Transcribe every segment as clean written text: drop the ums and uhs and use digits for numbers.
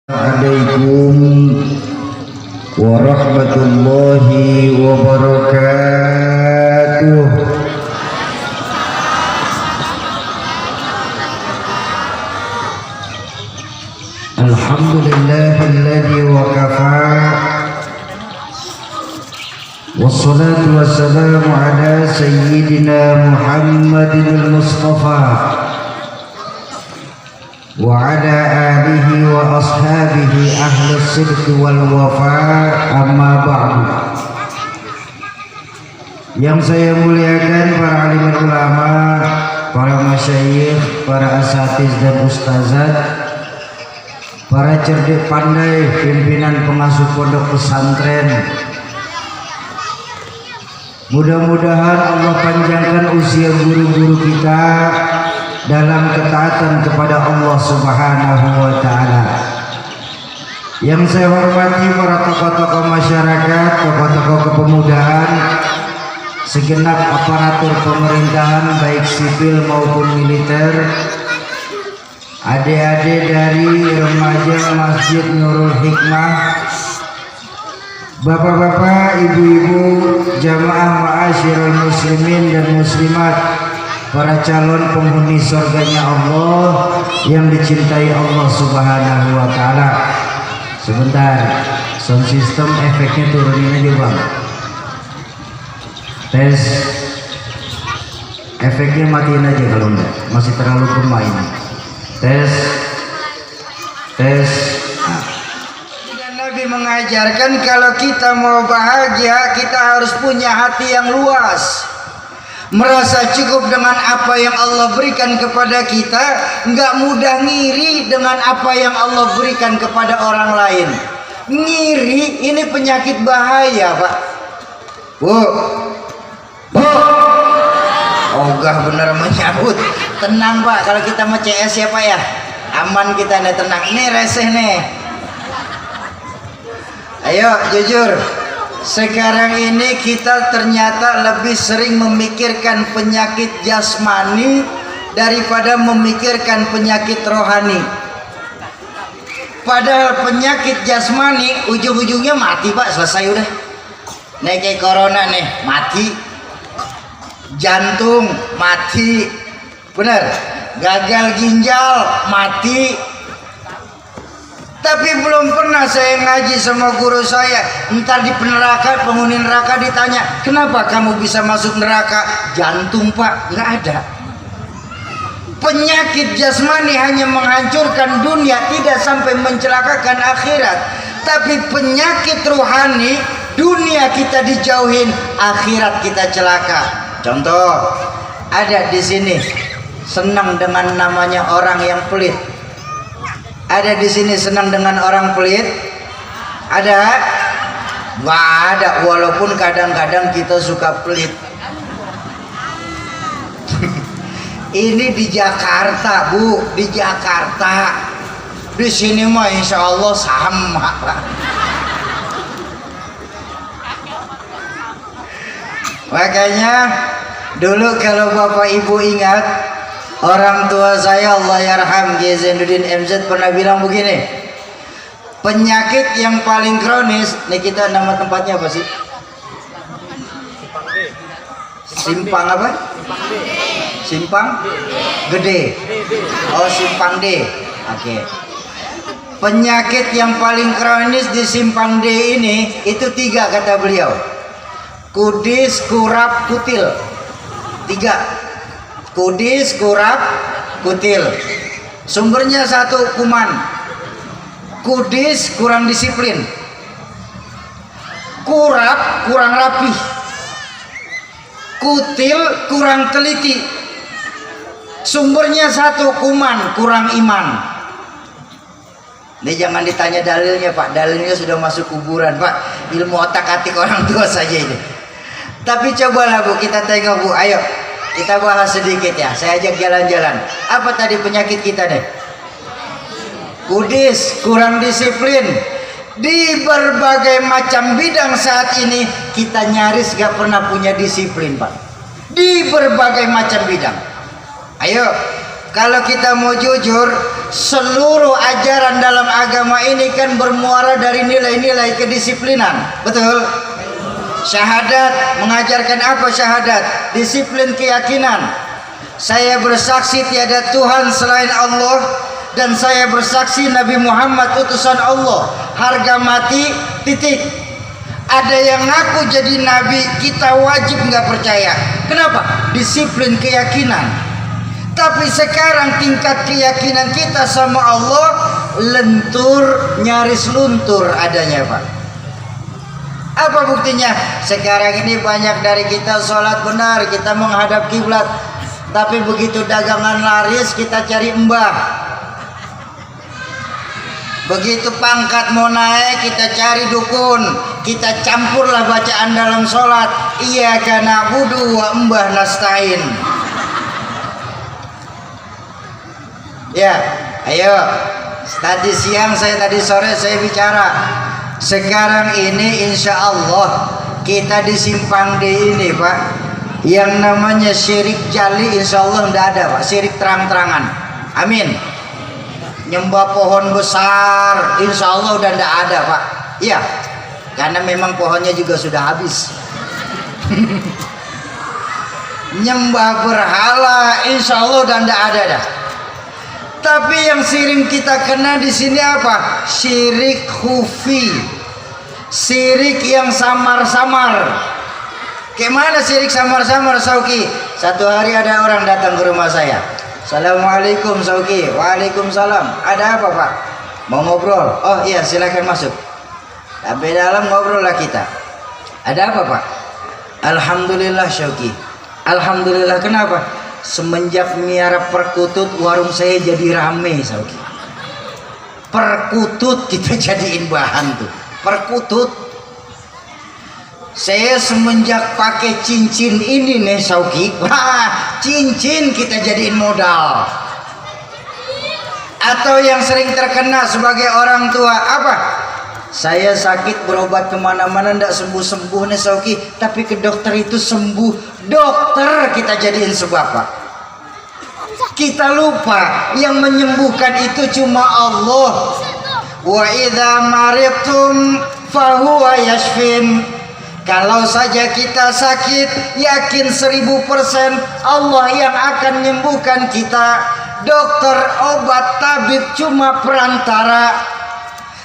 Assalamualaikum warahmatullahi wabarakatuh. Alhamdulillahilladzi wa kafa wassalatu wassalamu ala sayyidina Muhammadin al-Mustafa wa ala alihi wa ashabihi ahli sidq wal wafa, amma ba'du. Yang saya muliakan para alim ulama, para masyayikh, para asatiz dan ustazat, para cerdik pandai, pimpinan pengasuh pondok pesantren. Mudah-mudahan Allah panjangkan usia guru-guru kita dalam ketaatan kepada Allah Subhanahu wa Ta'ala. Yang saya hormati para tokoh-tokoh masyarakat, tokoh-tokoh kepemudaan, segenap aparatur pemerintahan baik sipil maupun militer, adik-adik dari remaja Masjid Nurul Hikmah, bapak-bapak, ibu-ibu, jamaah ma'asyiral muslimin dan muslimat, para calon penghuni surganya Allah yang dicintai Allah Subhanahu wa Ta'ala. Sebentar, sound system efeknya turunin aja bang. Tes, efeknya matiin aja kalau enggak, masih terlalu bermain. Tes. Nabi mengajarkan kalau kita mau bahagia, kita harus punya hati yang luas, merasa cukup dengan apa yang Allah berikan kepada kita, nggak mudah ngiri dengan apa yang Allah berikan kepada orang lain. Ngiri ini penyakit bahaya, Pak. Bu, ogah bener menyambut. Tenang Pak, kalau kita mau CS ya Pak ya, aman kita nih, tenang. Ini reseh nih. Ayo jujur, sekarang ini kita ternyata lebih sering memikirkan penyakit jasmani daripada memikirkan penyakit rohani. Padahal penyakit jasmani ujung-ujungnya mati Pak, selesai udah. Nih kayak corona nih, mati. Jantung mati, bener. Gagal ginjal mati. Tapi belum pernah saya ngaji sama guru saya, ntar di neraka, penghuni neraka ditanya, kenapa kamu bisa masuk neraka? Jantung Pak, nggak ada. Penyakit jasmani hanya menghancurkan dunia, tidak sampai mencelakakan akhirat. Tapi penyakit rohani, dunia kita dijauhin, akhirat kita celaka. Contoh, ada di sini senang dengan namanya orang yang pelit. Ada di sini senang dengan orang pelit? Ada? Nggak ada, walaupun kadang-kadang kita suka pelit. Ini di Jakarta, Bu, di Jakarta. Di sini mah insya Allah sama, Pak. Makanya dulu kalau Bapak Ibu ingat, orang tua saya Allah yarham Kiai Zainuddin MZ pernah bilang begini, penyakit yang paling kronis, nih kita nama tempatnya apa sih? Simpang apa? Simpang Gede. Oh, Simpang D. Oke. Penyakit yang paling kronis di Simpang D ini itu 3 kata beliau. Kudis, kurap, kutil. 3. Kudis, kurap, kutil. Sumbernya 1, kuman. Kudis kurang disiplin, kurap kurang rapih, kutil kurang teliti. Sumbernya 1, kuman, kurang iman. Ini jangan ditanya dalilnya Pak, dalilnya sudah masuk kuburan Pak, ilmu otak-atik orang tua saja ini. Tapi cobalah Bu, kita tengok Bu, ayo kita bahas sedikit ya, saya ajak jalan-jalan. Apa tadi penyakit kita deh? Kudis, kurang disiplin. Di berbagai macam bidang saat ini kita nyaris gak pernah punya disiplin Pak. Di berbagai macam bidang. Ayo Kalau kita mau jujur, seluruh ajaran dalam agama ini kan bermuara dari nilai-nilai kedisiplinan. Betul? Syahadat mengajarkan apa syahadat? Disiplin keyakinan. Saya bersaksi tiada Tuhan selain Allah, dan saya bersaksi Nabi Muhammad utusan Allah. Harga mati, titik. Ada yang ngaku jadi nabi, kita wajib nggak percaya. Kenapa? Disiplin keyakinan. Tapi sekarang tingkat keyakinan kita sama Allah lentur, nyaris luntur adanya, Pak. Apa buktinya? Sekarang ini banyak dari kita sholat benar, kita menghadap kiblat, tapi begitu dagangan laris kita cari mbah. Begitu pangkat mau naik kita cari dukun, kita campurlah bacaan dalam sholat. Iyyaka na'budu wa mbah nasta'in. Ya, ayo. Tadi siang tadi sore saya bicara. Sekarang ini insya Allah kita di simpang D ini, Pak, yang namanya syirik jali insya Allah tidak ada, Pak. Syirik terang-terangan. Amin. Nyembah pohon besar insya Allah udah tidak ada, Pak. Iya, karena memang pohonnya juga sudah habis. Nyembah berhala insya Allah udah tidak ada dah. Tapi yang sering kita kena di sini apa? Syirik khufi, syirik yang samar-samar. Gimana syirik samar-samar, Sauki? Satu hari ada orang datang ke rumah saya. Assalamualaikum, Sauki. Waalaikumsalam. Ada apa, Pak? Mau ngobrol? Oh iya, silakan masuk. Sampai dalam ngobrol lah kita. Ada apa, Pak? Alhamdulillah, Sauki. Alhamdulillah, kenapa? Semenjak miara perkutut warung saya jadi rame, Sauki. Perkutut kita jadiin bahan tuh. Perkutut. Saya semenjak pakai cincin ini nih, Sauki. Wah, cincin kita jadiin modal. Atau yang sering terkena sebagai orang tua apa? Saya sakit berobat kemana-mana ndak sembuh-sembuh nih, Sauki. Tapi ke dokter itu sembuh. Dokter kita jadiin sebab, Pak. Kita lupa yang menyembuhkan itu cuma Allah. Wa idza maridtum fahuwa yashfin. Kalau saja kita sakit, yakin 1000% Allah yang akan menyembuhkan kita. Dokter, obat, tabib cuma perantara.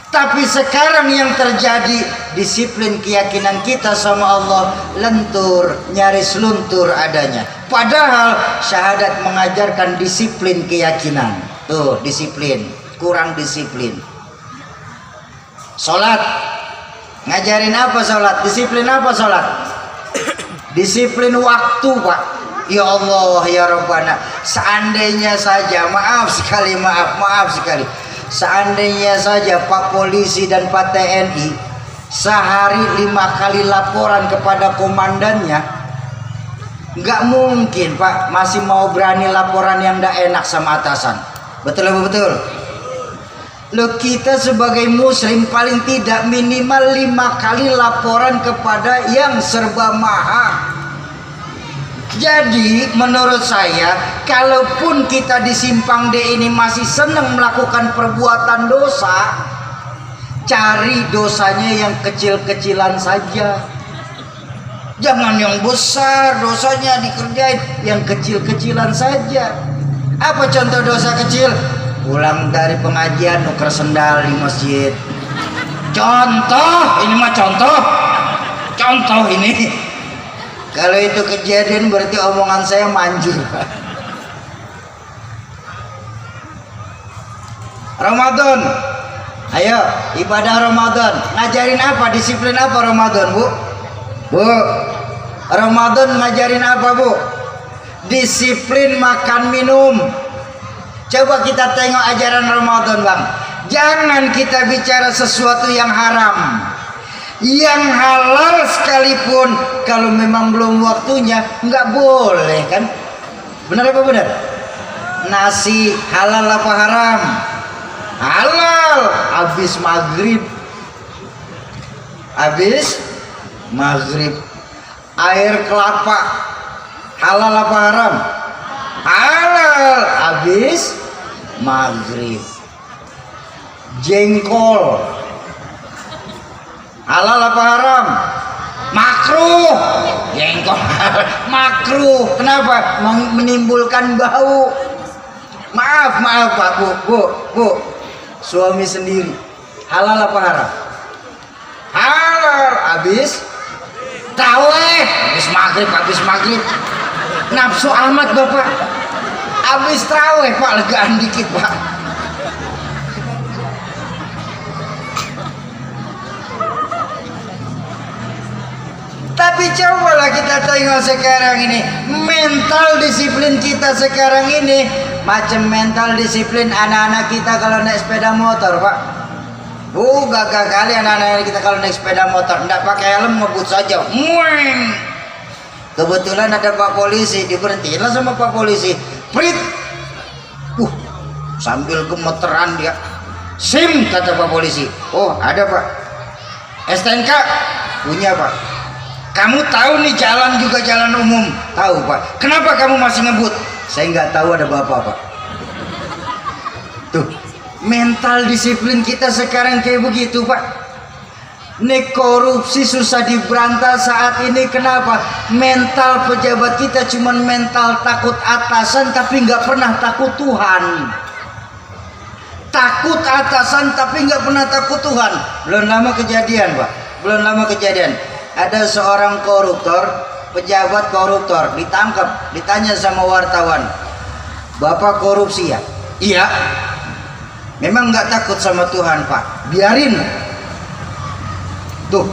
Tapi sekarang yang terjadi, disiplin keyakinan kita sama Allah lentur, nyaris luntur adanya. Padahal syahadat mengajarkan disiplin keyakinan. Tuh, disiplin, kurang disiplin. Sholat, ngajarin apa sholat? Disiplin apa sholat? Disiplin waktu, Pak. Ya Allah, ya Rabbana. Seandainya saja, maaf sekali, maaf sekali. Seandainya saja Pak Polisi dan Pak TNI sehari 5 kali laporan kepada komandannya, nggak mungkin, Pak, masih mau berani laporan yang nggak enak sama atasan. Betul apa betul? Loh, kita sebagai muslim paling tidak minimal 5 kali laporan kepada yang serba maha. Jadi menurut saya, kalaupun kita di simpang D ini masih senang melakukan perbuatan dosa, cari dosanya yang kecil-kecilan saja. Jangan yang besar dosanya dikerjain, yang kecil-kecilan saja. Apa contoh dosa kecil? Pulang dari pengajian nuker sendal di masjid. Contoh, ini mah contoh ini. Kalau itu kejadian berarti omongan saya manjur. Ramadan, ayo ibadah Ramadan. Ngajarin apa? Disiplin apa Ramadan, Bu? Bu, Ramadan ngajarin apa, Bu? Disiplin makan minum. Coba kita tengok ajaran Ramadan, Bang. Jangan kita bicara sesuatu yang haram. Yang halal sekalipun, kalau memang belum waktunya nggak boleh, kan? Benar apa benar? Nasi halal apa haram? Halal. Habis maghrib. Air kelapa halal apa haram? Halal. halal habis maghrib. Jengkol halal apa haram? Makruh. Jengkol makruh. Kenapa? Menimbulkan bau. Maaf Pak, Bu. Suami sendiri. Halal apa haram? Halal. Habis traweh, habis maghrib. Nafsu amat Bapak. Habis traweh Pak, legaan dikit Pak. Tapi cobalah kita tengok sekarang ini, mental disiplin kita sekarang ini macam mental disiplin anak-anak kita kalau naik sepeda motor Pak. Gagah kali anak-anak kita kalau naik sepeda motor, tidak pakai helm ngebut saja. Mueng. Kebetulan ada Pak Polisi, diberhentiin lah sama Pak Polisi. Prit. Sambil gemeteran dia. SIM kata Pak Polisi. Oh ada Pak. STNK punya Pak. Kamu tahu nih jalan juga jalan umum? Tahu Pak. Kenapa kamu masih ngebut? Saya nggak tahu ada bapak Pak. Tuh, mental disiplin kita sekarang kayak begitu Pak. Nih korupsi susah diberantas saat ini. Kenapa? Mental pejabat kita cuman mental takut atasan tapi nggak pernah takut Tuhan. Takut atasan tapi nggak pernah takut Tuhan. Belum lama kejadian Pak. Ada seorang koruptor, pejabat koruptor, ditangkap, ditanya sama wartawan, Bapak korupsi ya? Iya. Memang nggak takut sama Tuhan Pak? Biarin. Tuh,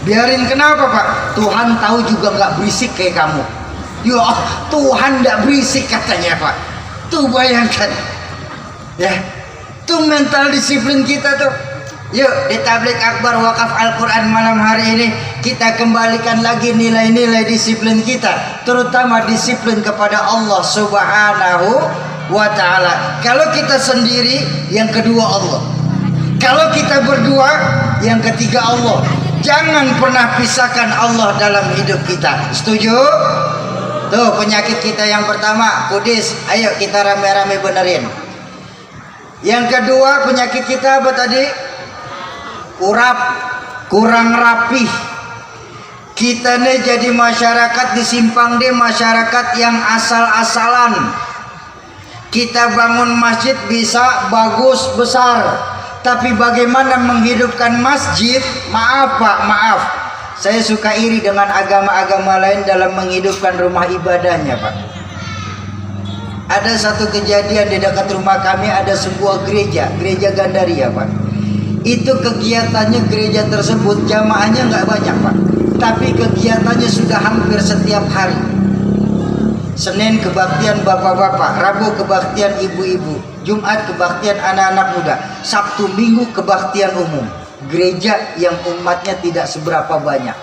biarin kenapa Pak? Tuhan tahu juga nggak berisik kayak kamu. Ya, Tuhan nggak berisik katanya Pak. Tuh bayangkan, ya, tuh mental disiplin kita tuh. Yuk di Tabligh Akbar Wakaf Al-Quran malam hari ini kita kembalikan lagi nilai-nilai disiplin kita, terutama disiplin kepada Allah Subhanahu wa Ta'ala. Kalau kita sendiri, yang kedua Allah. Kalau kita berdua, yang ketiga Allah. Jangan pernah pisahkan Allah dalam hidup kita. Setuju? Tuh penyakit kita yang pertama kudis, ayo kita rame-rame benerin. Yang kedua penyakit kita apa tadi? Kurang rapih. Kita nih jadi masyarakat di simpang D, masyarakat yang asal-asalan. Kita bangun masjid bisa bagus besar, tapi bagaimana menghidupkan masjid? Maaf Pak, maaf. Saya suka iri dengan agama-agama lain dalam menghidupkan rumah ibadahnya Pak. Ada satu kejadian di dekat rumah kami, ada sebuah gereja Gandaria Pak. Itu kegiatannya gereja tersebut jamaahnya nggak banyak Pak, tapi kegiatannya sudah hampir setiap hari. Senin kebaktian bapak-bapak, Rabu kebaktian ibu-ibu, Jumat kebaktian anak-anak muda, Sabtu Minggu kebaktian umum. Gereja yang umatnya tidak seberapa banyak.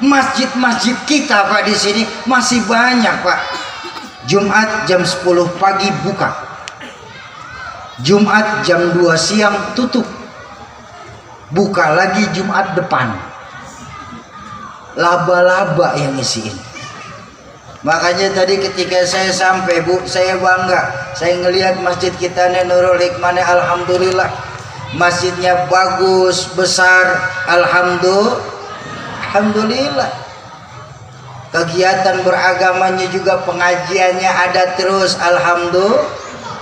Masjid-masjid kita Pak di sini masih banyak Pak. Jumat jam 10 pagi buka, Jumat jam 2 siang tutup, buka lagi Jumat depan. Laba-laba yang ngisiin. Makanya tadi ketika saya sampai Bu, saya bangga. Saya ngelihat masjid kita Nurul Hikmah, alhamdulillah. Masjidnya bagus, besar, alhamdulillah. Kegiatan beragamanya juga pengajiannya ada terus,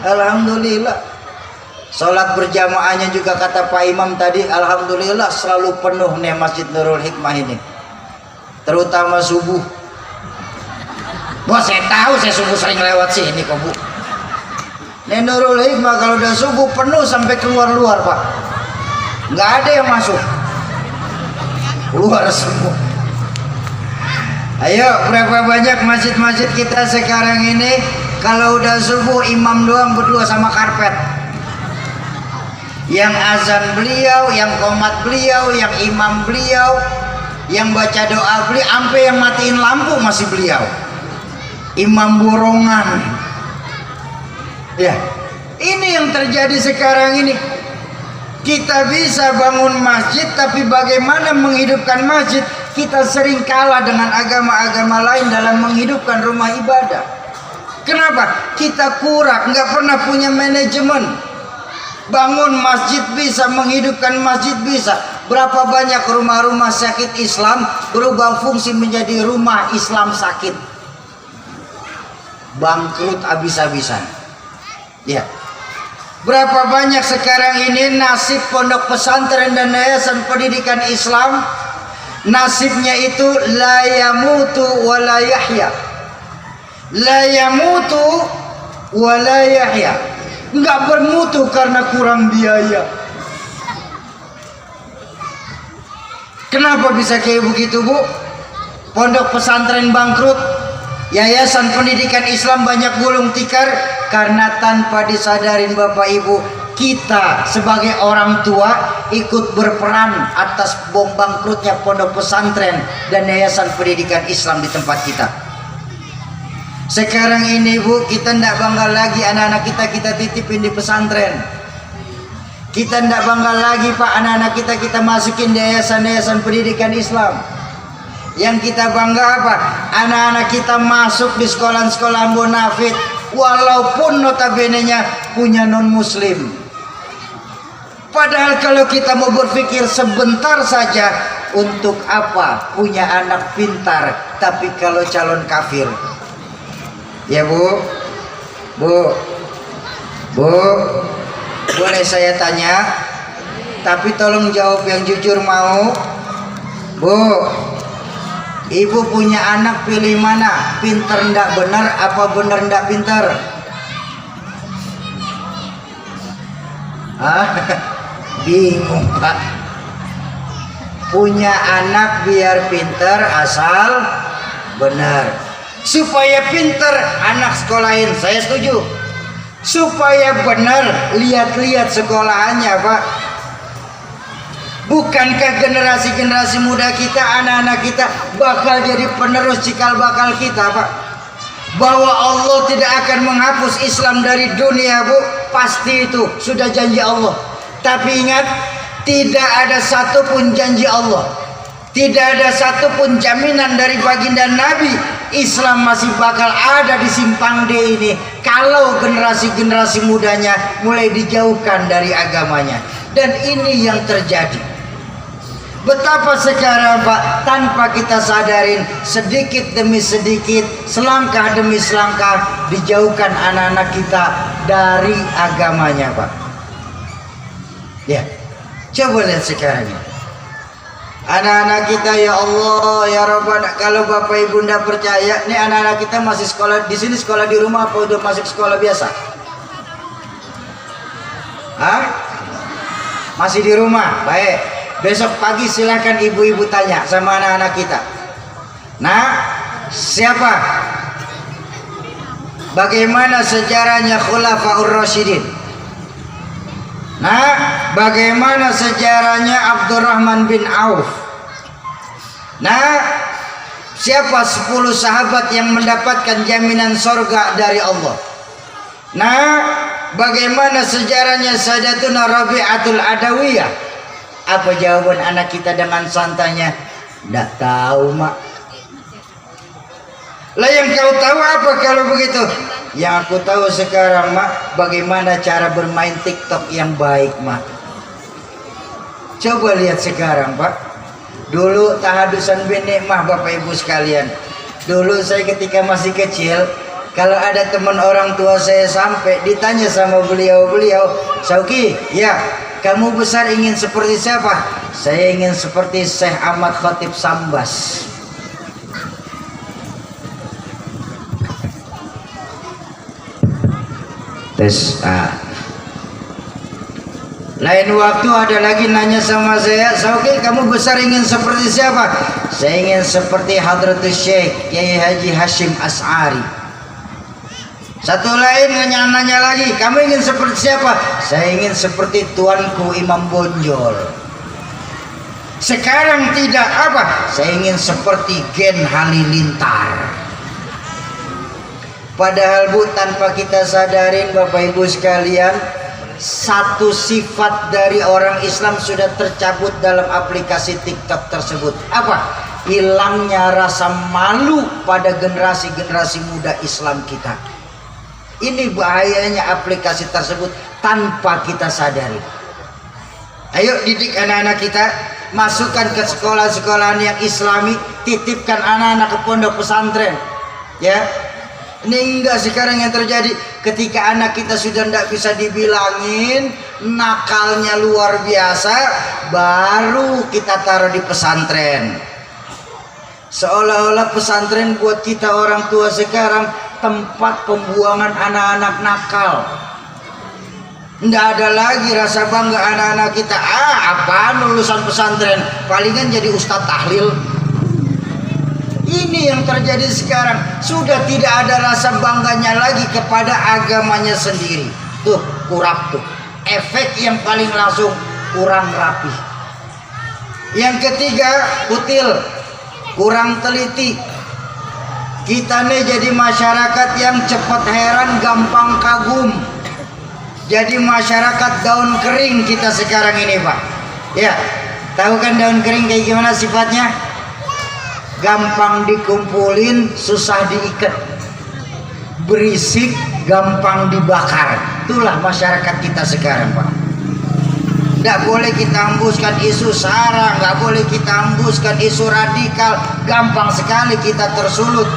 alhamdulillah. Sholat berjamaahnya juga kata Pak Imam tadi, alhamdulillah selalu penuh nih Masjid Nurul Hikmah ini, terutama subuh. Wah saya tahu, saya subuh sering lewat sini kok Bu. Nih Nurul Hikmah kalau udah subuh penuh sampai keluar-luar Pak, nggak ada yang masuk, keluar semua. Ayo, berapa banyak masjid-masjid kita sekarang ini kalau udah subuh imam doang berdua sama karpet. Yang azan beliau, yang qomat beliau, yang imam beliau, yang baca doa beliau, sampai yang matiin lampu masih beliau. Imam borongan. Ya, ini yang terjadi sekarang ini. Kita bisa bangun masjid, tapi bagaimana menghidupkan masjid? Kita sering kalah dengan agama-agama lain dalam menghidupkan rumah ibadah. Kenapa? Kita kurang, nggak pernah punya manajemen. Bangun masjid bisa, menghidupkan masjid bisa. Berapa banyak rumah-rumah sakit Islam berubah fungsi menjadi rumah Islam sakit. Bangkrut habis-habisan. Ya. Berapa banyak sekarang ini nasib pondok pesantren dan yayasan pendidikan Islam, nasibnya itu la yamutu wa la yahya. La yamutu wa la yahya. Enggak bermutu karena kurang biaya. Kenapa bisa kayak begitu, Bu? Pondok pesantren bangkrut, yayasan pendidikan Islam banyak gulung tikar karena tanpa disadarin Bapak Ibu, kita sebagai orang tua ikut berperan atas bangkrutnya pondok pesantren dan yayasan pendidikan Islam di tempat kita. Sekarang ini, Bu, kita tidak bangga lagi anak-anak kita titipin di pesantren. Kita tidak bangga lagi, Pak, anak-anak kita masukin di yayasan-yayasan pendidikan Islam. Yang kita bangga apa? Anak-anak kita masuk di sekolah-sekolah munafik, walaupun notabene-nya punya non-muslim. Padahal kalau kita mau berpikir sebentar saja, untuk apa punya anak pintar tapi kalau calon kafir? Ya, Bu, boleh saya tanya, tapi tolong jawab yang jujur, mau? Bu, Ibu punya anak pilih mana? Pinter ndak benar apa benar ndak pinter? Bingung, Pak. Punya anak biar pinter asal benar. Supaya pinter anak sekolahin, saya setuju. Supaya benar, lihat-lihat sekolahannya, Pak. Bukankah generasi-generasi muda kita, anak-anak kita bakal jadi penerus cikal bakal kita, Pak? Bahwa Allah tidak akan menghapus Islam dari dunia, Bu, pasti itu sudah janji Allah. Tapi ingat, tidak ada satupun janji Allah, tidak ada satupun jaminan dari baginda Nabi Islam masih bakal ada di simpang D ini kalau generasi-generasi mudanya mulai dijauhkan dari agamanya. Dan ini yang terjadi. Betapa sekarang, Pak, tanpa kita sadarin, sedikit demi sedikit, selangkah demi selangkah dijauhkan anak-anak kita dari agamanya, Pak. Ya, coba lihat sekarang ini. Anak-anak kita, ya Allah, ya Rabbana, kalau Bapak Ibu ndak percaya, nih anak-anak kita masih sekolah di sini, sekolah di rumah apa udah masuk sekolah biasa? Masih di rumah, baik. Besok pagi silakan ibu-ibu tanya sama anak-anak kita. Nah, siapa? Bagaimana sejarahnya Khulafaur Rasyidin? Nah, bagaimana sejarahnya Abdurrahman bin Auf? Nah, siapa 10 sahabat yang mendapatkan jaminan surga dari Allah? Nah, bagaimana sejarahnya Sayyidatuna Rabi'atul Adawiyah? Apa jawaban anak kita dengan santainya? Nggak tahu, Mak. Lah yang kau tahu apa kalau begitu? Yang aku tahu sekarang, Mak, bagaimana cara bermain TikTok yang baik, Mak. Coba lihat sekarang, Pak. Dulu tahadusan bin nikmah, Bapak Ibu sekalian. Dulu saya ketika masih kecil, kalau ada teman orang tua saya sampai ditanya sama beliau, Sauki, ya, kamu besar ingin seperti siapa? Saya ingin seperti Syekh Ahmad Khatib Sambas. Tes. Lain waktu ada lagi nanya sama saya, Sauki, kamu besar ingin seperti siapa? Saya ingin seperti Hadratus Syekh Kiai Haji Hashim As'ari. Satu lain nanya lagi, kamu ingin seperti siapa? Saya ingin seperti tuanku Imam Bonjol. Sekarang tidak, apa? Saya ingin seperti Gen Halilintar. Padahal, Bu, tanpa kita sadarin, Bapak Ibu sekalian, satu sifat dari orang Islam sudah tercabut dalam aplikasi TikTok tersebut. Apa? Hilangnya rasa malu pada generasi-generasi muda Islam kita. Ini bahayanya aplikasi tersebut tanpa kita sadari. Ayo didik anak-anak kita, masukkan ke sekolah-sekolahan yang islami, titipkan anak-anak ke pondok pesantren. Ya, ini enggak sekarang yang terjadi. Ketika anak kita sudah tidak bisa dibilangin, nakalnya luar biasa, baru kita taruh di pesantren. Seolah-olah pesantren buat kita orang tua sekarang tempat pembuangan anak-anak nakal. Nggak ada lagi rasa bangga anak-anak kita. Apaan lulusan pesantren? Palingan jadi ustadz tahlil. Ini yang terjadi sekarang. Sudah tidak ada rasa bangganya lagi kepada agamanya sendiri. Tuh, kurang tuh. Efek yang paling langsung, kurang rapi. Yang ketiga, kutil, kurang teliti. Kita nih jadi masyarakat yang cepat heran, gampang kagum. Jadi masyarakat daun kering kita sekarang ini, Pak. Ya, tahu kan daun kering kayak gimana sifatnya? Gampang dikumpulin, susah diikat. Berisik, gampang dibakar. Itulah masyarakat kita sekarang, Pak. Nggak boleh kita hembuskan isu sara, nggak boleh kita hembuskan isu radikal. Gampang sekali kita tersulut.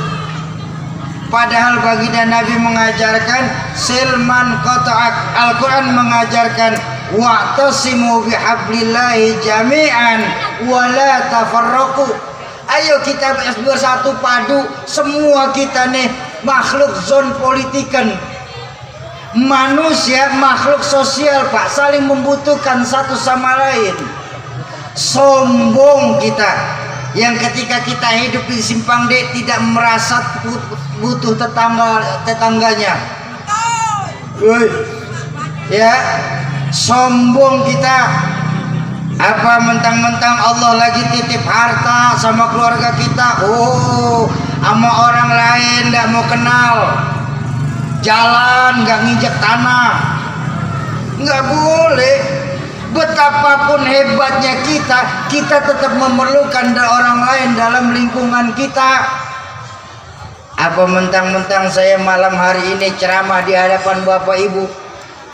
Padahal baginda Nabi mengajarkan silman qata'ak. Al-Quran mengajarkan wa'tasimu bihablillahi jami'an wa la tafarraqu. Ayo kita bersatu padu. Semua kita nih makhluk zon politikan, manusia makhluk sosial, Pak, saling membutuhkan satu sama lain. Sombong kita yang ketika kita hidup di simpang D tidak merasa butuh tetangganya. Ya, sombong kita. Apa mentang-mentang Allah lagi titip harta sama keluarga kita, sama orang lain nggak mau kenal, jalan nggak nginjek tanah. Nggak boleh. Betapapun hebatnya kita tetap memerlukan orang lain dalam lingkungan kita. Apa mentang-mentang saya malam hari ini ceramah di hadapan Bapak Ibu,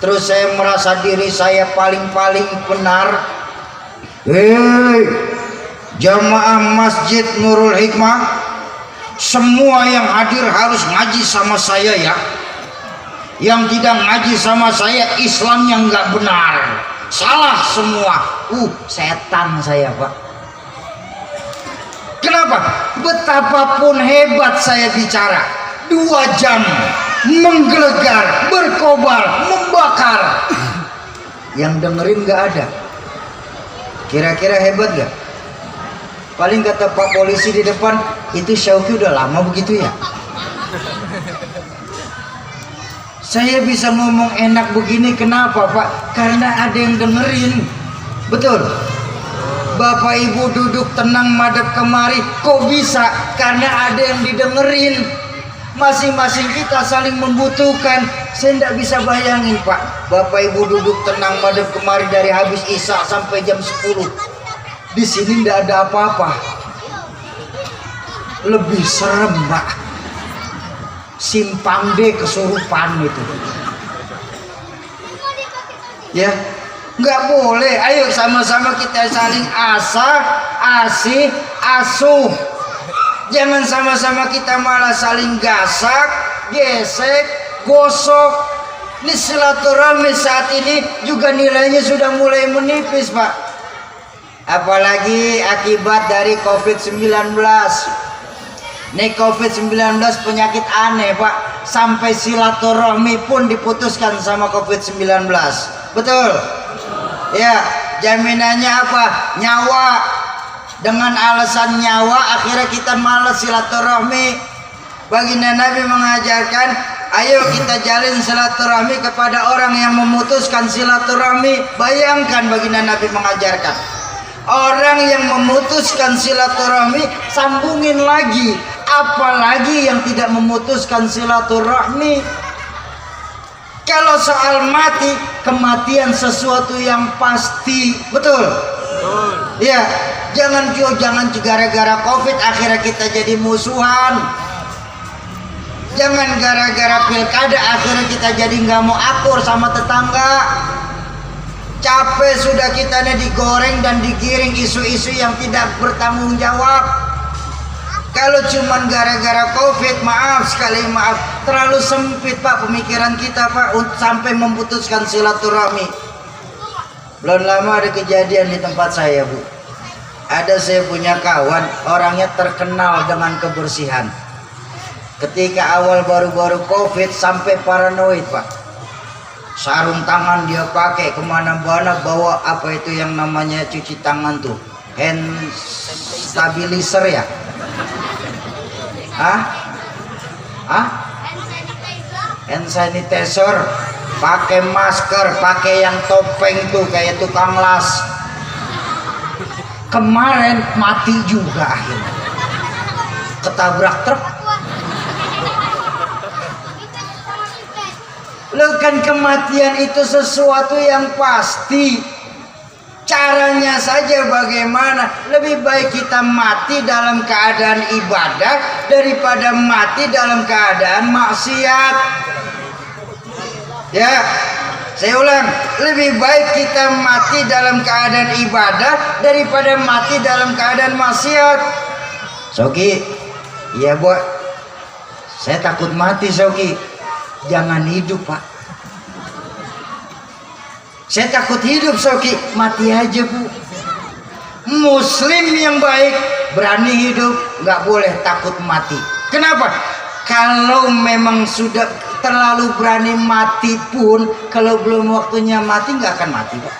terus saya merasa diri saya paling-paling benar? Hei, jamaah Masjid Nurul Hikmah, semua yang hadir harus ngaji sama saya ya. Yang tidak ngaji sama saya Islamnya nggak benar, salah semua. Setan saya, Pak. Kenapa? Betapapun hebat saya bicara, 2 jam menggelegar, berkobar, membakar, yang dengerin nggak ada. Kira-kira hebat gak? Paling kata Pak Polisi di depan, itu Syauqi udah lama begitu ya. Saya bisa ngomong enak begini kenapa, Pak? Karena ada yang dengerin. Betul. Bapak Ibu duduk tenang madep kemari, kok bisa? Karena ada yang didengerin. Masing-masing kita saling membutuhkan. Saya tidak bisa bayangin, Pak, Bapak Ibu duduk tenang madep kemari dari habis Isya sampai jam 10. Di sini tidak ada apa-apa. Lebih serem, Pak. Simpang D kesurupan itu. Ya, nggak boleh. Ayo sama-sama kita saling asih, asuh. Jangan sama-sama kita malah saling gasak, gesek, gosok. Ini silaturahmi saat ini juga nilainya sudah mulai menipis, Pak. Apalagi akibat dari COVID-19. Ini COVID-19 penyakit aneh, Pak. Sampai silaturahmi pun diputuskan sama COVID-19. Betul? Ya, jaminannya apa? Nyawa. Dengan alasan nyawa akhirnya kita malas silaturahmi. Baginda Nabi mengajarkan, ayo kita jalin silaturahmi kepada orang yang memutuskan silaturahmi. Bayangkan baginda Nabi mengajarkan, orang yang memutuskan silaturahmi sambungin lagi, apalagi yang tidak memutuskan silaturahmi. Kalau soal mati, kematian sesuatu yang pasti. Betul? Ya, jangan gara-gara COVID akhirnya kita jadi musuhan. Jangan gara-gara pilkada akhirnya kita jadi nggak mau akur sama tetangga. Capek sudah kita nih digoreng dan digiring isu-isu yang tidak bertanggung jawab. Kalau cuman gara-gara COVID, maaf sekali, maaf, terlalu sempit Pak pemikiran kita Pak sampai memutuskan silaturahmi. Belum lama ada kejadian di tempat saya Bu. Ada saya punya kawan, orangnya terkenal dengan kebersihan. Ketika awal baru-baru COVID sampai paranoid Pak. Sarung tangan dia pakai kemana-mana, bawa apa itu yang namanya cuci tangan tuh, hand stabilizer ya? Hand sanitizer, pakai masker, pakai yang topeng tuh kayak tukang las. Kemarin mati juga akhirnya, ketabrak truk. Loh kan kematian itu sesuatu yang pasti. Caranya saja bagaimana. Lebih baik kita mati dalam keadaan ibadah daripada mati dalam keadaan maksiat. Ya, saya ulang, lebih baik kita mati dalam keadaan ibadah daripada mati dalam keadaan maksiat. Soki, iya Bu, saya takut mati Soki. Jangan hidup Pak. Saya takut hidup Soki, mati aja Bu. Muslim yang baik berani hidup, nggak boleh takut mati. Kenapa? Kalau memang sudah terlalu berani mati pun, kalau belum waktunya mati nggak akan mati Pak.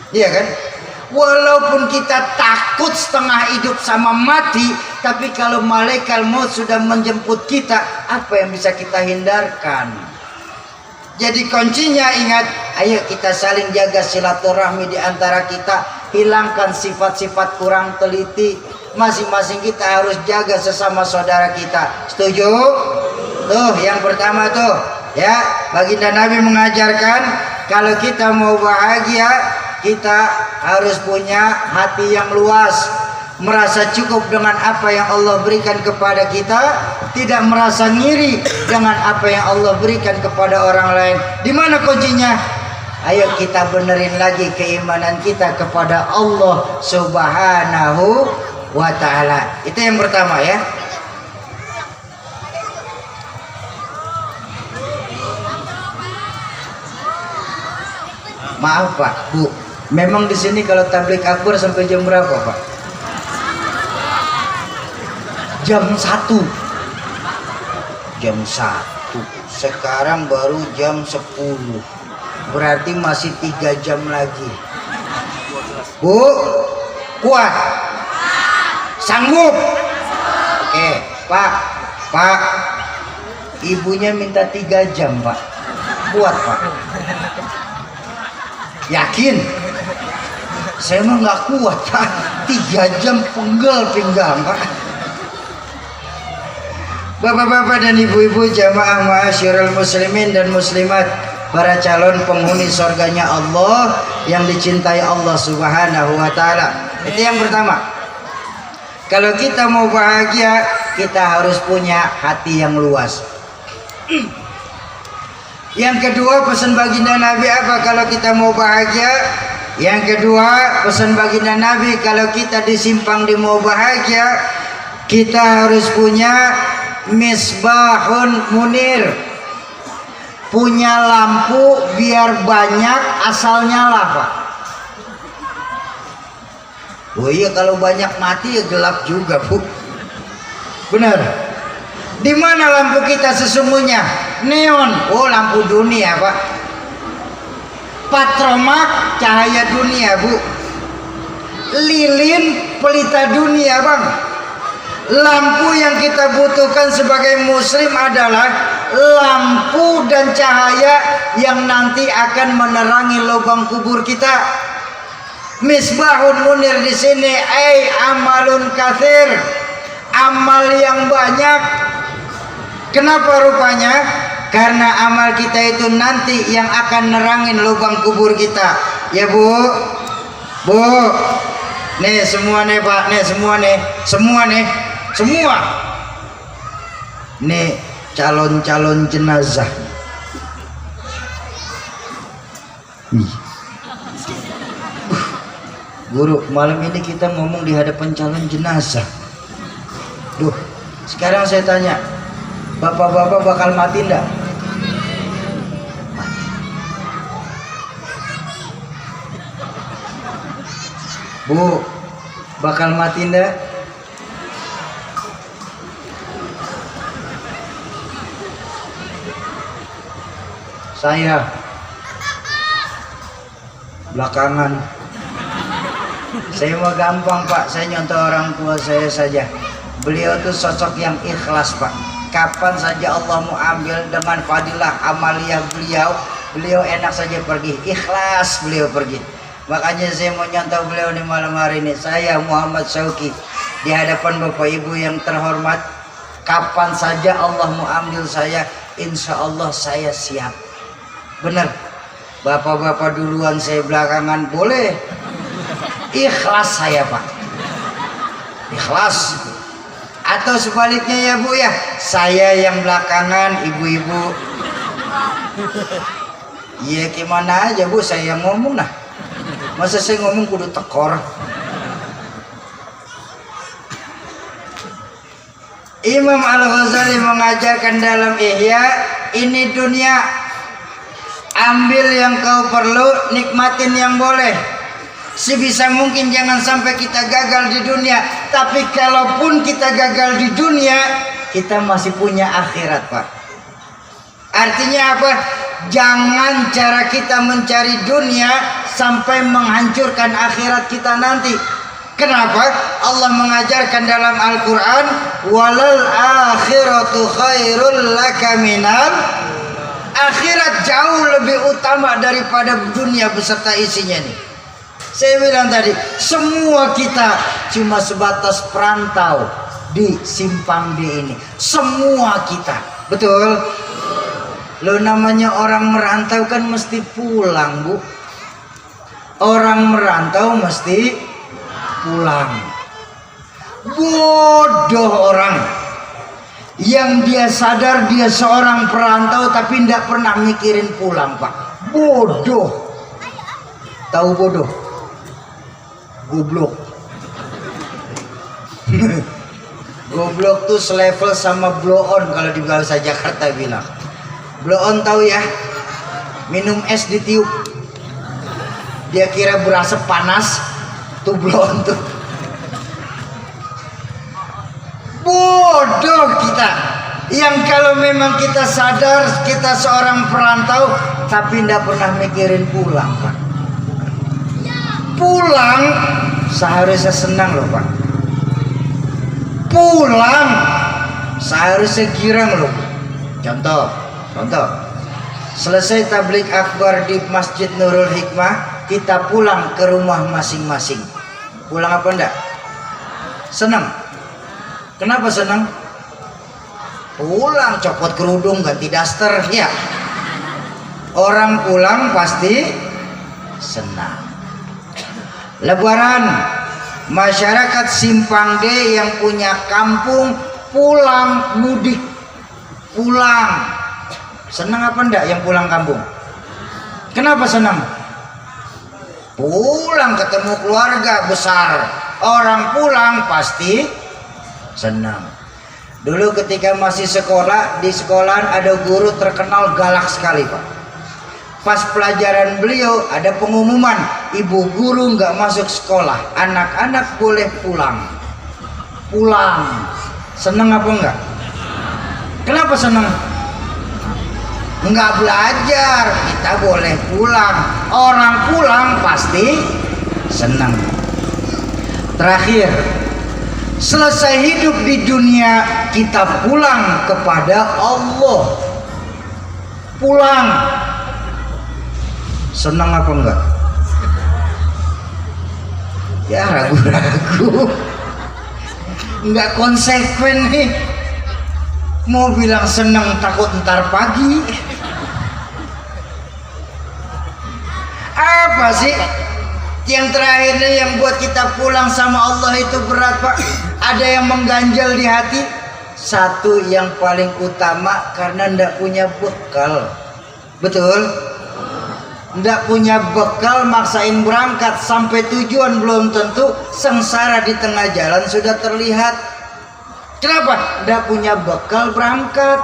Iya kan? Walaupun kita takut setengah hidup sama mati, tapi kalau malaikat maut sudah menjemput kita, apa yang bisa kita hindarkan? Jadi kuncinya ingat, ayo kita saling jaga silaturahmi di antara kita, hilangkan sifat-sifat kurang teliti. Masing-masing kita harus jaga sesama saudara kita. Setuju? Tuh, yang pertama tuh, ya, baginda Nabi mengajarkan kalau kita mau bahagia, kita harus punya hati yang luas, merasa cukup dengan apa yang Allah berikan kepada kita, tidak merasa ngiri dengan apa yang Allah berikan kepada orang lain. Di mana kuncinya? Ayo kita benerin lagi keimanan kita kepada Allah Subhanahu wa ta'ala. Itu yang pertama ya. Maaf Pak, Bu, memang di sini kalau tablik akbar sampai jam berapa Pak? Jam 1. Jam 1. Sekarang baru jam 10. Berarti masih 3 jam lagi. Bu, kuat? Sanggup? Oke, Pak, ibunya minta 3 jam Pak. Kuat Pak? Yakin? Saya mah nggak kuat Pak. 3 jam penggal pinggang Pak. Bapak-bapak dan ibu-ibu jamaah ma'asyiral muslimin dan muslimat, para calon penghuni surganya Allah yang dicintai Allah Subhanahu wa ta'ala. Itu yang pertama. Kalau kita mau bahagia, kita harus punya hati yang luas. Yang kedua, pesan baginda Nabi apa kalau kita mau bahagia? Yang kedua, pesan baginda Nabi kalau kita disimpang di mau bahagia, kita harus punya misbahun munir, punya lampu biar banyak asal nyala Pak. Oh iya, kalau banyak mati ya gelap juga Bu. Benar. Di mana lampu kita sesungguhnya? Neon, oh lampu dunia Pak. Patromak, cahaya dunia Bu. Lilin, pelita dunia Bang. Lampu yang kita butuhkan sebagai muslim adalah lampu dan cahaya yang nanti akan menerangi lubang kubur kita. Misbahun munir di sini, amalun katsir, amal yang banyak. Kenapa rupanya? Karena amal kita itu nanti yang akan nerangin lubang kubur kita. Ya Bu, Bu, nih semua nih Pak, nih semua nih, semua nih, semua. Nih calon-calon jenazah. Guru, malam ini kita ngomong di hadapan calon jenazah. Duh, sekarang saya tanya, bapak-bapak bakal mati enggak? Mati. Bu, bakal mati enggak? Saya belakangan. Saya mau gampang Pak, saya nyontoh orang tua saya saja. Beliau tuh sosok yang ikhlas Pak. Kapan saja Allah mau ambil dengan fadilah amaliyah beliau enak saja pergi, ikhlas beliau pergi. Makanya saya mau nyontoh beliau di malam hari ini. Saya Muhammad Syauqi di hadapan Bapak Ibu yang terhormat, kapan saja Allah mau ambil saya, insya Allah saya siap. Benar, bapak-bapak duluan, saya belakangan, boleh. Ikhlas saya Pak, ikhlas. Atau sebaliknya ya Bu ya, saya yang belakangan, ibu-ibu. Iya gimana aja Bu, saya yang ngomong nah. Masa saya ngomong kudu tekor. Imam Al-Ghazali mengajarkan dalam Ihya, ini dunia, ambil yang kau perlu, nikmatin yang boleh. Sebisa mungkin jangan sampai kita gagal di dunia. Tapi kalaupun kita gagal di dunia, kita masih punya akhirat Pak. Artinya apa? Jangan cara kita mencari dunia sampai menghancurkan akhirat kita nanti. Kenapa? Allah mengajarkan dalam Al-Quran, walal akhiratu khairul laka minal. Akhirat jauh lebih utama daripada dunia beserta isinya nih. Saya bilang tadi, semua kita cuma sebatas perantau di simpang D ini. Semua kita, betul? Lo namanya orang merantau kan mesti pulang Bu. Orang merantau mesti pulang. Bodoh orang yang dia sadar dia seorang perantau tapi tidak pernah mikirin pulang Pak. Bodoh. Tahu bodoh? Goblok. Goblok tuh selevel sama blow on kalau di bahasa Jakarta bilang. Blow on tahu ya? Minum es ditiup. Dia kira berasa panas, tuh blow on tuh. Bodoh kita. Yang kalau memang kita sadar kita seorang perantau tapi tidak pernah mikirin pulang Pak. Pulang seharusnya senang loh Pak. Pulang seharusnya girang loh. Contoh, selesai tabligh akbar di Masjid Nurul Hikmah, kita pulang ke rumah masing-masing. Pulang apa enggak? Senang. Kenapa senang? Pulang copot kerudung, ganti daster ya. Orang pulang pasti senang. Lebaran, masyarakat Simpang D yang punya kampung pulang mudik, pulang. Senang apa enggak yang pulang kampung? Kenapa senang? Pulang ketemu keluarga besar. Orang pulang pasti senang. Dulu ketika masih sekolah, di sekolahan ada guru terkenal galak sekali Pak. Pas pelajaran beliau ada pengumuman, ibu guru nggak masuk sekolah, anak-anak boleh pulang. Pulang. Seneng apa enggak? Kenapa seneng? Nggak belajar, kita boleh pulang. Orang pulang pasti senang. Terakhir, selesai hidup di dunia kita pulang kepada Allah. Pulang. Senang apa enggak? Ya ragu-ragu. Enggak konsekuen nih. Mau bilang senang takut ntar pagi. Apa sih yang terakhirnya yang buat kita pulang sama Allah itu berat Pak? Ada yang mengganjal di hati. Satu yang paling utama karena ndak punya bekal. Betul? Ndak punya bekal maksain berangkat sampai tujuan belum tentu, sengsara di tengah jalan sudah terlihat. Kenapa? Ndak punya bekal berangkat.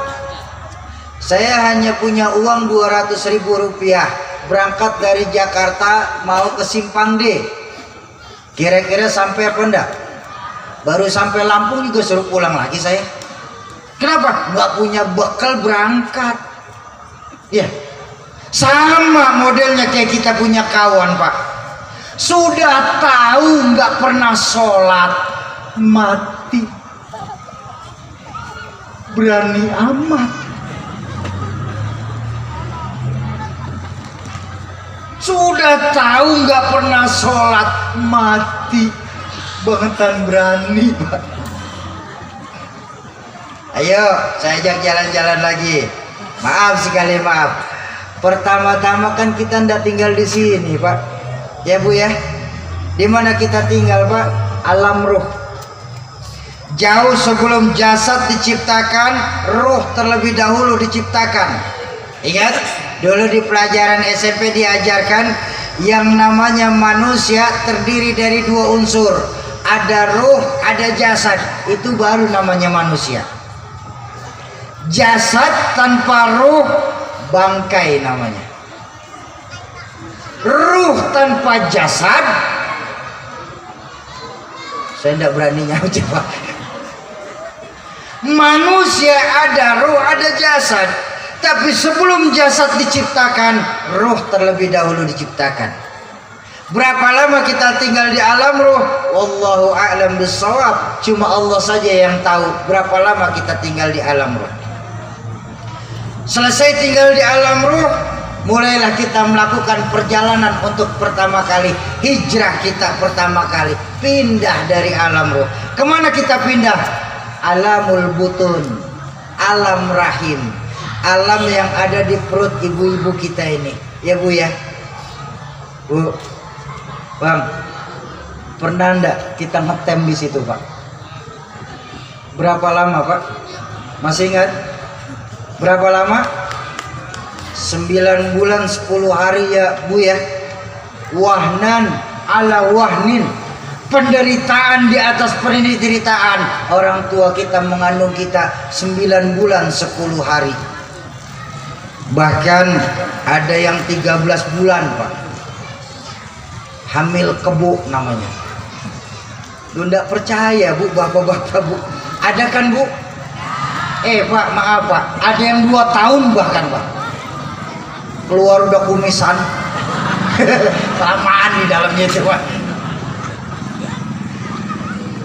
Saya hanya punya uang 200.000 rupiah, berangkat dari Jakarta mau ke Simpang D. Kira-kira sampai apa enggak? Baru sampai Lampung juga suruh pulang lagi saya. Kenapa? Nggak punya bekal berangkat. Ya, sama modelnya kayak kita punya kawan, Pak. Sudah tahu nggak pernah sholat, mati. Berani amat. Sudah tahu nggak pernah sholat, mati. Bangetan berani, Pak. Ayo, saya ajak jalan-jalan lagi. Maaf sekali, maaf. Pertama-tama kan kita ndak tinggal di sini, Pak. Ya, Bu ya. Di mana kita tinggal, Pak? Alam ruh. Jauh sebelum jasad diciptakan, ruh terlebih dahulu diciptakan. Ingat, dulu di pelajaran SMP diajarkan yang namanya manusia terdiri dari 2 unsur. Ada ruh, ada jasad. Itu baru namanya manusia. Jasad tanpa ruh bangkai namanya. Ruh tanpa jasad, saya tidak berani nyaut, Pak. Manusia ada ruh, ada jasad. Tapi sebelum jasad diciptakan, ruh terlebih dahulu diciptakan. Berapa lama kita tinggal di alam ruh? Wallahu a'lam bishawab. Cuma Allah saja yang tahu berapa lama kita tinggal di alam ruh. Selesai tinggal di alam ruh, mulailah kita melakukan perjalanan untuk pertama kali. Hijrah kita pertama kali, pindah dari alam ruh. Kemana kita pindah? Alamul butun, alam rahim, alam yang ada di perut ibu-ibu kita ini. Ya, Bu ya. Bu, Bang, pernah enggak kita ngetem di situ, Pak? Berapa lama, Pak? Masih ingat? Berapa lama? 9 bulan 10 hari ya, Bu ya. Wahnan ala wahnin, penderitaan di atas penderitaan. Orang tua kita mengandung kita 9 bulan 10 hari. Bahkan ada yang 13 bulan, Pak. Hamil kebo namanya. Lu nggak percaya, Bu, bapak-bapak, Bu? Ada kan, Bu? Pak, maaf, Pak. Ada yang 2 tahun bahkan, Pak. Keluar udah kumisan. Kelamaan di dalamnya itu, Pak.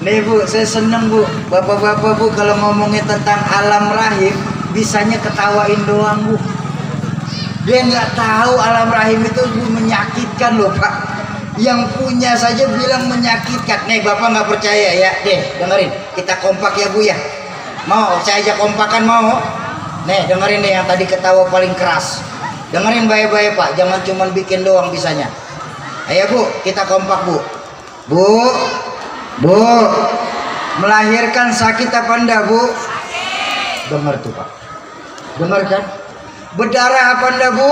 Nih, Bu, saya seneng, Bu. Bapak-bapak, Bu, kalau ngomongin tentang alam rahim, bisanya ketawain doang, Bu. Dia nggak tahu alam rahim itu, Bu, menyakitkan loh, Pak. Yang punya saja bilang menyakitkan. Nih, Bapak nggak percaya ya? Deh, dengerin. Kita kompak ya, Bu ya. Mau saya ajak kompakan, mau? Nih, dengerin deh yang tadi ketawa paling keras. Dengerin baik-baik, Pak. Jangan cuma bikin doang bisanya. Ayo, Bu, kita kompak, Bu. Bu, melahirkan sakit apa enggak, Bu? Dengar tuh, Pak. Dengar kan? Berdarah apa enggak, Bu?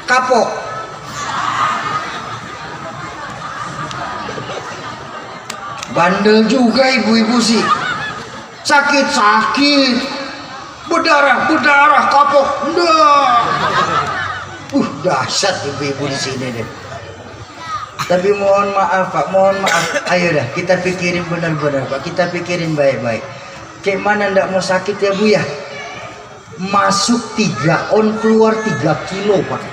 Kapok. Bandel juga ibu-ibu sih. Sakit-sakit, berdarah, kapok, dahsyat ibu-ibu di sini deh. Tapi mohon maaf, Pak, mohon maaf. Ayo dah, kita pikirin benar-benar, Pak. Kita pikirin baik-baik. Kayak mana ndak mau sakit ya, Bu ya? Masuk 3 on, keluar 3 kilo, Pak.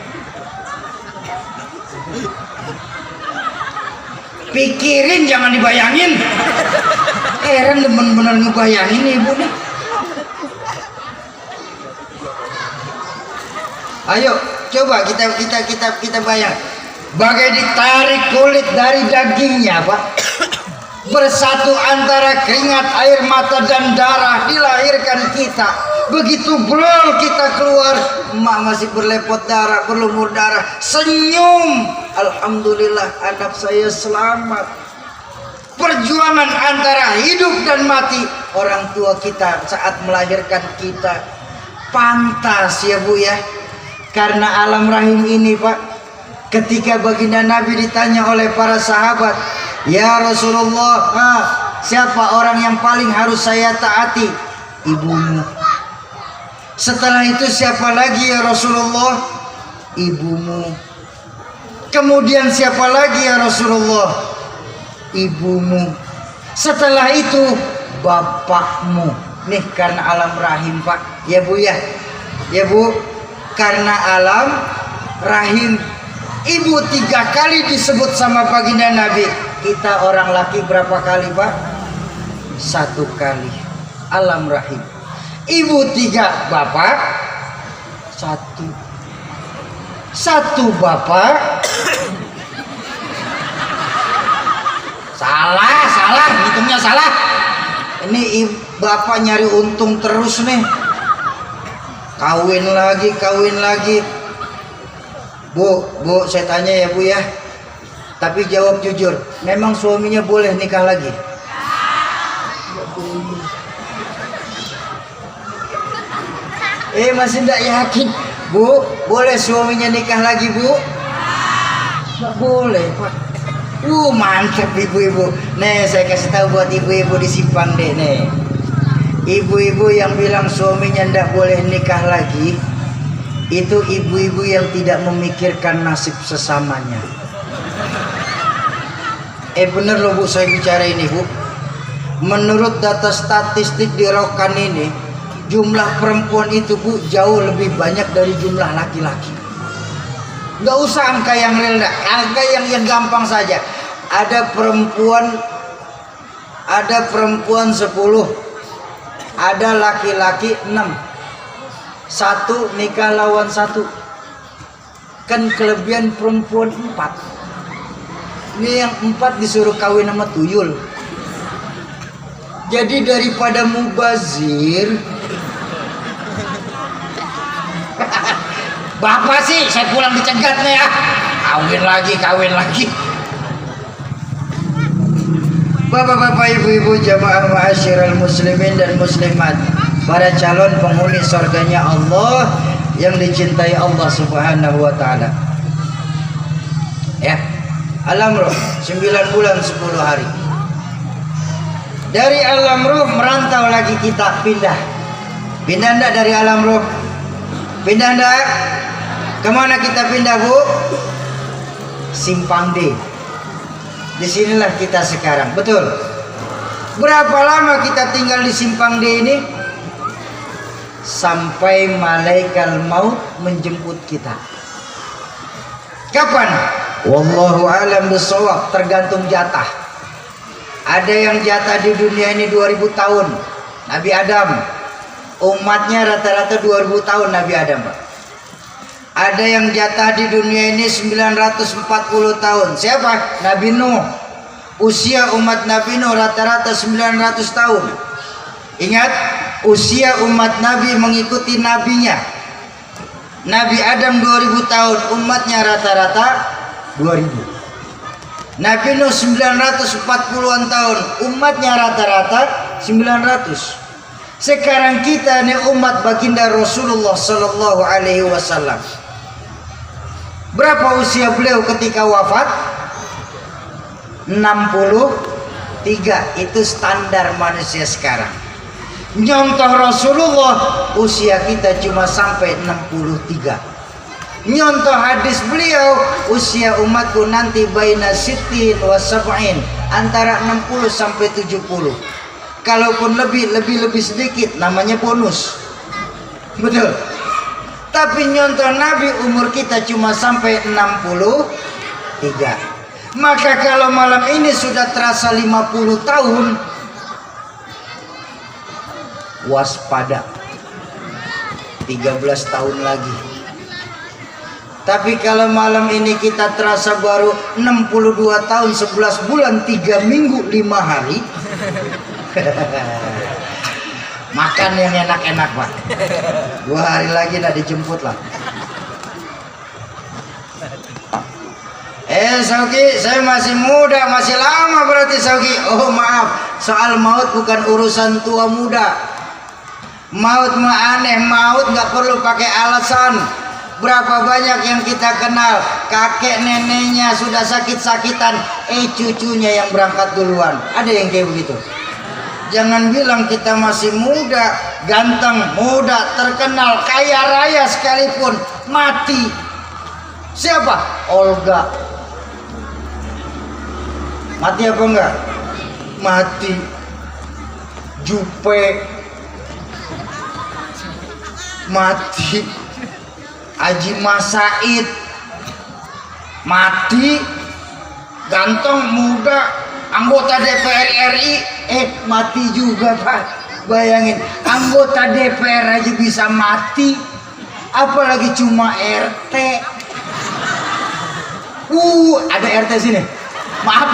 Pikirin, jangan dibayangin. Heran bener-bener ngebayangin nih, Ibu nih. Ayo coba kita bayang. Bagai ditarik kulit dari dagingnya, Pak. Bersatu antara keringat, air mata dan darah, dilahirkan kita. Begitu brol kita keluar, emak masih berlepot darah, berlumur darah, senyum. Alhamdulillah, anak saya selamat. perjuangan antara hidup dan mati orang tua kita saat melahirkan kita. Pantas ya Bu ya, karena alam rahim ini Pak, ketika baginda Nabi ditanya oleh para sahabat, ya Rasulullah, siapa orang yang paling harus saya taati? Ibumu. Setelah itu siapa lagi ya Rasulullah? Ibumu. Kemudian siapa lagi ya Rasulullah? Ibumu. Setelah itu bapakmu. Nih karena alam rahim Pak. Ya Bu ya. Ya Bu, karena alam rahim. Ibu 3 kali disebut sama baginda Nabi. Kita orang laki berapa kali Pak? 1 kali. Alam rahim. Ibu 3, bapak 1. 1 bapak. Salah, hitungnya salah. Ini bapak nyari untung terus nih. Kawin lagi. Bu, saya tanya ya Bu ya. Tapi jawab jujur, memang suaminya boleh nikah lagi? Masih tidak yakin. Bu, boleh suaminya nikah lagi Bu? Nggak boleh Pak. Mantap ibu-ibu. Nih saya kasih tahu buat ibu-ibu di Simpang deh nih. Ibu-ibu yang bilang suaminya tidak boleh nikah lagi, itu ibu-ibu yang tidak memikirkan nasib sesamanya. Bener loh Bu, saya bicara ini Bu. Menurut data statistik di Rokan ini, jumlah perempuan itu Bu jauh lebih banyak dari jumlah laki-laki. Nggak usah angka yang rendah, angka yang gampang saja. Ada perempuan 10, ada laki-laki 6. 1 nikah lawan 1. Kan kelebihan perempuan 4. Ini yang 4 disuruh kawin sama tuyul. Jadi daripada mubazir, bapak sih saya pulang dicegat nih ya. Kawin lagi. Bapak-bapak, ibu-ibu, jamaah ma'asyiral muslimin dan muslimat, para calon penghuni surganya Allah yang dicintai Allah Subhanahu wa taala. Ya. Alam roh 9 bulan 10 hari. Dari alam roh merantau lagi kita pindah. Pindah enggak dari alam roh? Pindah enggak? Kemana kita pindah Bu? Simpang D. Disinilah kita sekarang. Betul. Berapa lama kita tinggal di Simpang D ini? Sampai malaikat maut menjemput kita. Kapan? Wallahu alam bisawab, tergantung jatah. Ada yang jatah di dunia ini 2000 tahun. Nabi Adam, umatnya rata-rata 2000 tahun Nabi Adam Pak. Ada yang jatah di dunia ini 940 tahun. Siapa? Nabi Nuh. Usia umat Nabi Nuh rata-rata 900 tahun. Ingat, usia umat Nabi mengikuti nabinya. Nabi Adam 2000 tahun, umatnya rata-rata 2000. Nabi Nuh 940-an tahun, umatnya rata-rata 900. Sekarang kita nih umat baginda Rasulullah Sallallahu Alaihi Wasallam. Berapa usia beliau ketika wafat? 63. Itu standar manusia sekarang. Nyontoh Rasulullah, usia kita cuma sampai 63. Nyontoh hadis beliau, usia umatku nanti baina sittin wa sab'in, antara 60 sampai 70. Kalaupun lebih sedikit namanya bonus. Betul. Tapi nyontoh Nabi umur kita cuma sampai 63. Maka kalau malam ini sudah terasa 50 tahun, waspada. 13 tahun lagi. Tapi kalau malam ini kita terasa baru 62 tahun 11 bulan 3 minggu 5 hari. Makan yang enak-enak Pak. 2 hari lagi udah dijemput lah. Sauki, saya masih muda, masih lama berarti Sauki. Oh maaf, soal maut bukan urusan tua muda. Maut mah aneh, maut nggak perlu pakai alasan. Berapa banyak yang kita kenal, kakek neneknya sudah sakit-sakitan, cucunya yang berangkat duluan. Ada yang kayak begitu. Jangan bilang kita masih muda, ganteng, muda, terkenal, kaya raya sekalipun, mati. Siapa? Olga. Mati apa enggak? Mati. Jupe mati. Haji Masaid mati. Ganteng, muda, anggota DPR RI mati juga Pak. Bayangin, anggota DPR aja bisa mati, apalagi cuma RT. Ada RT sini. Maaf.